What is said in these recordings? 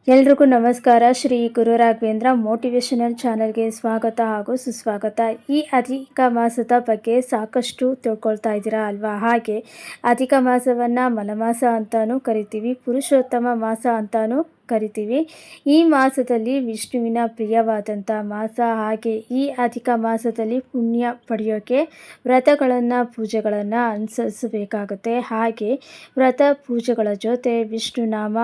ಎಲ್ರಿಗೂ ನಮಸ್ಕಾರ. ಶ್ರೀ ಗುರು ರಾಘವೇಂದ್ರ ಮೋಟಿವೇಶನಲ್ ಚಾನಲ್ಗೆ ಸ್ವಾಗತ ಹಾಗೂ ಸುಸ್ವಾಗತ. ಈ ಅಧಿಕ ಮಾಸದ ಬಗ್ಗೆ ಸಾಕಷ್ಟು ತಿಳ್ಕೊಳ್ತಾ ಇದ್ದೀರಾ ಅಲ್ವಾ? ಹಾಗೆ ಅಧಿಕ ಮಾಸವನ್ನು ಮಲಮಾಸ ಅಂತಾನೂ ಕರಿತೀವಿ, ಪುರುಷೋತ್ತಮ ಮಾಸ ಅಂತಾನೂ ಕರಿತೀವಿ. ಈ ಮಾಸದಲ್ಲಿ ವಿಷ್ಣುವಿನ ಪ್ರಿಯವಾದಂಥ ಮಾಸ. ಹಾಗೆ ಈ ಅಧಿಕ ಮಾಸದಲ್ಲಿ ಪುಣ್ಯ ಪಡೆಯೋಕ್ಕೆ ವ್ರತಗಳನ್ನು ಪೂಜೆಗಳನ್ನು ಅನುಸರಿಸಬೇಕಾಗುತ್ತೆ. ಹಾಗೆ ವ್ರತ ಪೂಜೆಗಳ ಜೊತೆ ವಿಷ್ಣುನಾಮ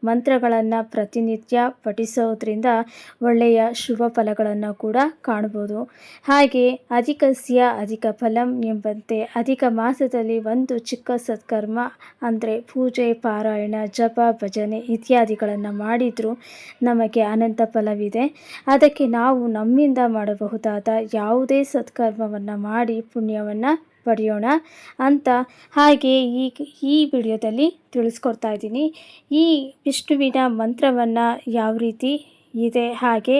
ಮಂತ್ರಗಳನ್ನು ಪ್ರತಿನಿತ್ಯ ಪಠಿಸೋದ್ರಿಂದ ಒಳ್ಳೆಯ ಶುಭ ಫಲಗಳನ್ನು ಕೂಡ ಕಾಣ್ಬೋದು. ಹಾಗೆ ಅಧಿಕಸ್ಯ ಅಧಿಕ ಫಲಂ ಎಂಬಂತೆ ಅಧಿಕ ಮಾಸದಲ್ಲಿ ಒಂದು ಚಿಕ್ಕ ಸತ್ಕರ್ಮ ಅಂದರೆ ಪೂಜೆ, ಪಾರಾಯಣ, ಜಪ, ಭಜನೆ ಇತ್ಯಾದಿಗಳನ್ನು ಮಾಡಿದರೂ ನಮಗೆ ಅನಂತ ಫಲವಿದೆ. ಅದಕ್ಕೆ ನಾವು ನಮ್ಮಿಂದ ಮಾಡಬಹುದಾದ ಯಾವುದೇ ಸತ್ಕರ್ಮವನ್ನು ಮಾಡಿ ಪುಣ್ಯವನ್ನು ಪಡೆಯೋಣ ಅಂತ ಹಾಗೆ ಈ ವಿಡಿಯೋದಲ್ಲಿ ತಿಳಿಸ್ಕೊಡ್ತಾ ಇದ್ದೀನಿ. ಈ ವಿಷ್ಣುವಿನ ಮಂತ್ರವನ್ನು ಯಾವ ರೀತಿ ಇದೆ, ಹಾಗೆ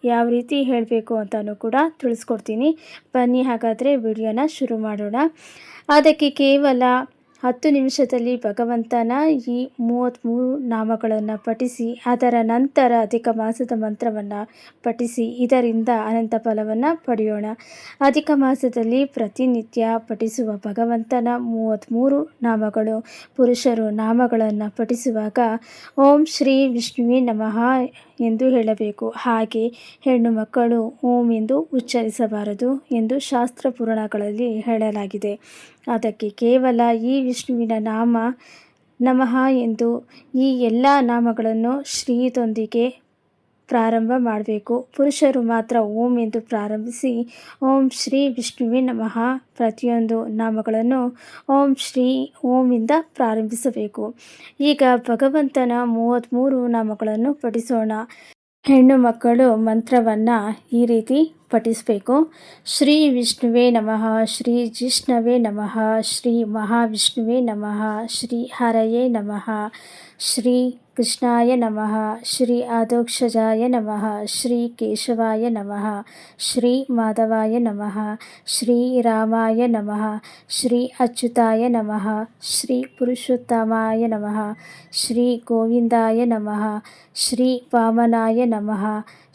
ಯಾವ ರೀತಿ ಹೇಳಬೇಕು ಅಂತಲೂ ಕೂಡ ತಿಳಿಸ್ಕೊಡ್ತೀನಿ. ಬನ್ನಿ ಹಾಗಾದರೆ ವಿಡಿಯೋನ ಶುರು ಮಾಡೋಣ. ಅದಕ್ಕೆ ಕೇವಲ 10 ನಿಮಿಷದಲ್ಲಿ ಭಗವಂತನ ಈ 33 ನಾಮಗಳನ್ನು ಪಠಿಸಿ ಅದರ ನಂತರ ಅಧಿಕ ಮಾಸದ ಮಂತ್ರವನ್ನು ಪಠಿಸಿ ಇದರಿಂದ ಅನಂತ ಫಲವನ್ನು ಪಡೆಯೋಣ. ಅಧಿಕ ಮಾಸದಲ್ಲಿ ಪ್ರತಿನಿತ್ಯ ಪಠಿಸುವ ಭಗವಂತನ 33 ನಾಮಗಳು. ಪುರುಷರು ನಾಮಗಳನ್ನು ಪಠಿಸುವಾಗ ಓಂ ಶ್ರೀ ವಿಷ್ಣುವೇ ನಮಃ ಎಂದು ಹೇಳಬೇಕು. ಹಾಗೆ ಹೆಣ್ಣು ಮಕ್ಕಳು ಓಂ ಎಂದು ಉಚ್ಚರಿಸಬಾರದು ಎಂದು ಶಾಸ್ತ್ರ ಪುರಾಣಗಳಲ್ಲಿ ಹೇಳಲಾಗಿದೆ. ಅದಕ್ಕೆ ಕೇವಲ ಈ ವಿಷ್ಣುವಿನ ನಾಮ ನಮಃ ಎಂದು ಈ ಎಲ್ಲ ನಾಮಗಳನ್ನು ಶ್ರೀಯೊಂದಿಗೆ ಪ್ರಾರಂಭ ಮಾಡಬೇಕು. ಪುರುಷರು ಮಾತ್ರ ಓಂ ಎಂದು ಪ್ರಾರಂಭಿಸಿ ಓಂ ಶ್ರೀ ವಿಷ್ಣುವೇ ನಮಃ ಪ್ರತಿಯೊಂದು ನಾಮಗಳನ್ನು ಓಂ ಶ್ರೀ ಓಂಯಿಂದ ಪ್ರಾರಂಭಿಸಬೇಕು. ಈಗ ಭಗವಂತನ 33 ನಾಮಗಳನ್ನು ಪಠಿಸೋಣ. ಹೆಣ್ಣು ಮಕ್ಕಳು ಮಂತ್ರವನ್ನು ಈ ರೀತಿ ಪಠಿಸಬೇಕು. ಶ್ರೀ ವಿಷ್ಣುವೇ ನಮಃ, ಶ್ರೀ ಜಿಷ್ಣವೇ ನಮಃ, ಶ್ರೀ ಮಹಾವಿಷ್ಣುವೇ ನಮಃ, ಶ್ರೀ ಹರಯೇ ನಮಃ, ಶ್ರೀ ಕೃಷ್ಣಾಯ ನಮಃ, ಶ್ರೀ ಅಧೋಕ್ಷಜಾಯ ನಮಃ, ಶ್ರೀ ಕೇಶವಾಯ ನಮಃ, ಶ್ರೀ ಮಾಧವಾಯ ನಮಃ, ಶ್ರೀ ರಾಮಾಯ ನಮಃ, ಶ್ರೀ ಅಚ್ಯುತಾಯ ನಮಃ, ಶ್ರೀ ಪುರುಷೋತ್ತಮಾಯ ನಮಃ, ಶ್ರೀ ಗೋವಿಂದಾಯ ನಮಃ, ಶ್ರೀ ವಾಮನಾಯ ನಮಃ,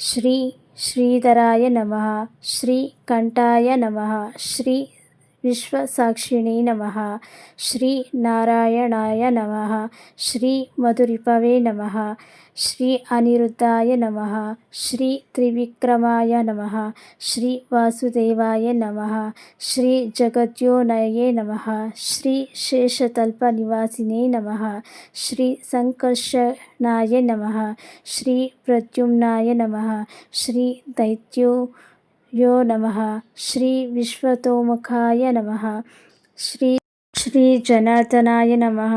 ಶ್ರೀ ಶ್ರೀಧರಾಯ ನಮಃ, ಶ್ರೀ ಕಂಠಾಯ ನಮಃ, ಶ್ರೀ ವಿಶ್ವಸಾಕ್ಷಿಣೇ ನಮಃ, ಶ್ರೀ ನಾರಾಯಣಾಯ ನಮಃ, ಶ್ರೀ ಮಧುರಿಪವೇ ನಮಃ, ಶ್ರೀ ಅನಿರುದ್ಧಾಯ ನಮಃ, ಶ್ರೀ ತ್ರಿವಿಕ್ರಮಾಯ ನಮಃ, ಶ್ರೀ ವಾಸುದೇವಾಯ ನಮಃ, ಶ್ರೀ ಜಗದ್ಯೋನಯೇ ನಮಃ, ಶ್ರೀ ಶೇಷತಲ್ಪ ನಿವಾಸಿನೇ ನಮಃ, ಶ್ರೀ ಸಂಕರ್ಷಣಾಯ ನಮಃ, ಶ್ರೀ ಪ್ರದ್ಯುಮ್ನಾಯ ನಮಃ, ಶ್ರೀ ದೈತ್ಯೋ ನಮಃ, ಶ್ರೀ ವಿಶ್ವತೋಮುಖಾಯ ನಮಃ, ಶ್ರೀ ಜನಾರ್ದನಾಯ ನಮಃ,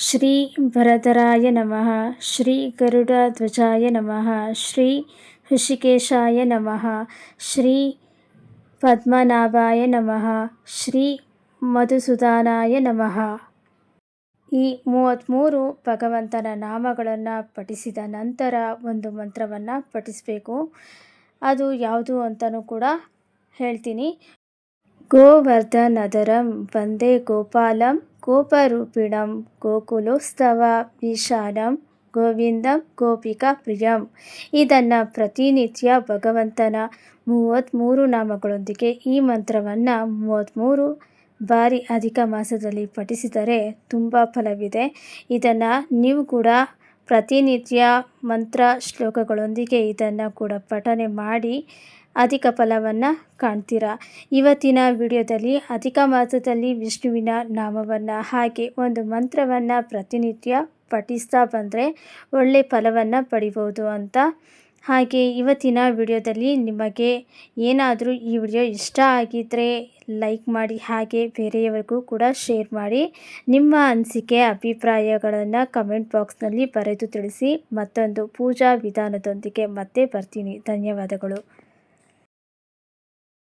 ಶ್ರೀ ಭರಧರಾಯ ನಮಃ, ಶ್ರೀ ಗರುಡಧ್ವಜಾಯ ನಮಃ, ಶ್ರೀ ಹೃಷಿಕೇಶಾಯ ನಮಃ, ಶ್ರೀ ಪದ್ಮನಾಭಾಯ ನಮಃ, ಶ್ರೀ ಮಧುಸೂದನಾಯ ನಮಃ. ಈ 33 ಭಗವಂತನ ನಾಮಗಳನ್ನು ಪಠಿಸಿದ ನಂತರ ಒಂದು ಮಂತ್ರವನ್ನು ಪಠಿಸಬೇಕು. ಅದು ಯಾವುದು ಅಂತಲೂ ಕೂಡ ಹೇಳ್ತೀನಿ. ಗೋವರ್ಧನಧರಂ ವಂದೇ ಗೋಪಾಲಂ ಗೋಪರೂಪಿಣಂ ಗೋಕುಲೋತ್ಸವ ವಿಶಾಲಂ ಗೋವಿಂದಂ ಗೋಪಿಕಾ ಪ್ರಿಯಂ. ಇದನ್ನು ಪ್ರತಿನಿತ್ಯ ಭಗವಂತನ 33 ನಾಮಗಳೊಂದಿಗೆ ಈ ಮಂತ್ರವನ್ನು 33 ಬಾರಿ ಅಧಿಕ ಮಾಸದಲ್ಲಿ ಪಠಿಸಿದರೆ ತುಂಬ ಫಲವಿದೆ. ಇದನ್ನು ನೀವು ಕೂಡ ಪ್ರತಿನಿತ್ಯ ಮಂತ್ರ ಶ್ಲೋಕಗಳೊಂದಿಗೆ ಇದನ್ನು ಕೂಡ ಪಠನೆ ಮಾಡಿ ಅಧಿಕ ಫಲವನ್ನು ಕಾಣ್ತೀರಾ. ಇವತ್ತಿನ ವಿಡಿಯೋದಲ್ಲಿ ಅಧಿಕ ಮಾಸದಲ್ಲಿ ವಿಷ್ಣುವಿನ ನಾಮವನ್ನು ಹಾಗೆ ಒಂದು ಮಂತ್ರವನ್ನು ಪ್ರತಿನಿತ್ಯ ಪಠಿಸ್ತಾ ಬಂದರೆ ಒಳ್ಳೆ ಫಲವನ್ನು ಪಡಿಬೋದು ಅಂತ. ಹಾಗೆ ಇವತ್ತಿನ ವಿಡಿಯೋದಲ್ಲಿ ನಿಮಗೆ ಏನಾದರೂ ಈ ವಿಡಿಯೋ ಇಷ್ಟ ಆಗಿದ್ದರೆ ಲೈಕ್ ಮಾಡಿ, ಹಾಗೆ ಬೇರೆಯವರಿಗೂ ಕೂಡ ಶೇರ್ ಮಾಡಿ. ನಿಮ್ಮ ಅನಿಸಿಕೆ ಅಭಿಪ್ರಾಯಗಳನ್ನು ಕಮೆಂಟ್ ಬಾಕ್ಸ್ನಲ್ಲಿ ಬರೆದು ತಿಳಿಸಿ. ಮತ್ತೊಂದು ಪೂಜಾ ವಿಧಾನದೊಂದಿಗೆ ಮತ್ತೆ ಬರ್ತೀನಿ. ಧನ್ಯವಾದಗಳು.